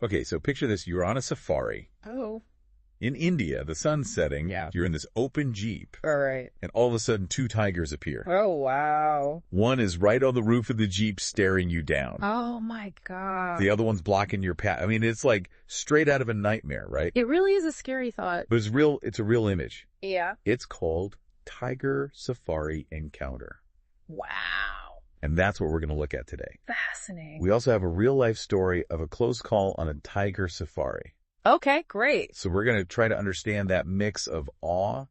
Okay, so picture this. You're on a safari. Oh. In India, the sun's setting. Yeah. You're in this open Jeep. All right. And all of a sudden, 2 tigers appear. Oh, wow. One is right on the roof of the Jeep staring you down. Oh, my God. The other one's blocking your path. I mean, it's like straight out of a nightmare, right? It really is a scary thought. But it's a real image. Yeah. It's called Tiger Safari Encounter. Wow. And that's what we're going to look at today. Fascinating. We also have a real-life story of a close call on a tiger safari. Okay, great. So we're going to try to understand that mix of awe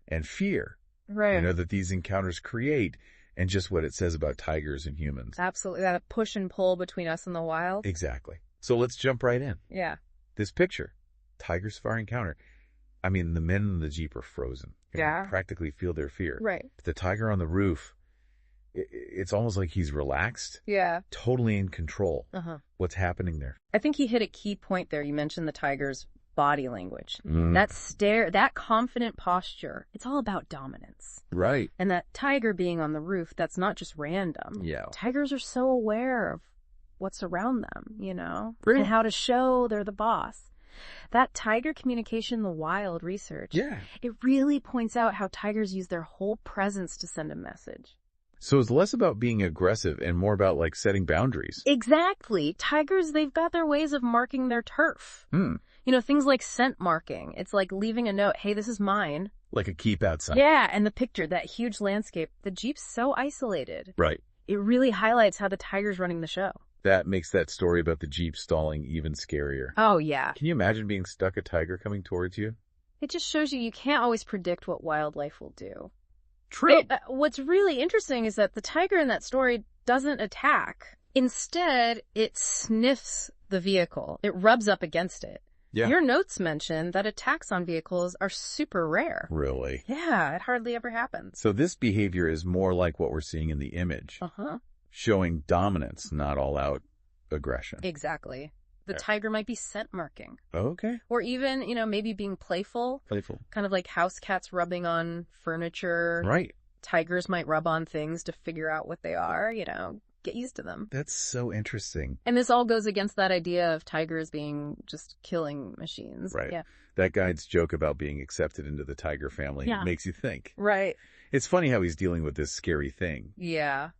and fear, Right. that these encounters create, and just what it says about tigers and humans. Absolutely. That push and pull between us and the wild. Exactly. So let's jump right in. Yeah. This picture, tiger safari encounter. I mean, the men in the Jeep are frozen. You Yeah. practically feel their fear. Right. But the tiger on the roof, it's almost like he's relaxed, Yeah. totally in control. Uh-huh. What's happening there? I think he hit a key point there. You mentioned the tiger's body language. Mm. That stare, that confident posture, it's all about dominance. Right. And that tiger being on the roof, that's not just random. Yeah. Tigers are so aware of what's around them, Really? and how to show they're the boss. That tiger communication in the wild research, Yeah. it really points out how tigers use their whole presence to send a message. So it's less about being aggressive and more about setting boundaries. Exactly. Tigers, they've got their ways of marking their turf. Hmm. Things like scent marking. It's like leaving a note, hey, this is mine. Like a keep out sign. Yeah, and the picture, that huge landscape, the Jeep's so isolated. Right. It really highlights how the tiger's running the show. That makes that story about the Jeep stalling even scarier. Oh, yeah. Can you imagine being stuck a tiger coming towards you? It just shows you can't always predict what wildlife will do. True. What's really interesting is that the tiger in that story doesn't attack. Instead, it sniffs the vehicle. It rubs up against it. Yeah. Your notes mention that attacks on vehicles are super rare. Really? Yeah, it hardly ever happens. So this behavior is more like what we're seeing in the image, Uh-huh. showing dominance, not all-out aggression. Exactly. The Yeah. tiger might be scent marking. Okay. Or even, maybe being playful. Playful. Kind of like house cats rubbing on furniture. Right. Tigers might rub on things to figure out what they are, get used to them. That's so interesting. And this all goes against that idea of tigers being just killing machines. Right. Yeah. That guide's joke about being accepted into the tiger family makes you think. Right. It's funny how he's dealing with this scary thing. Yeah.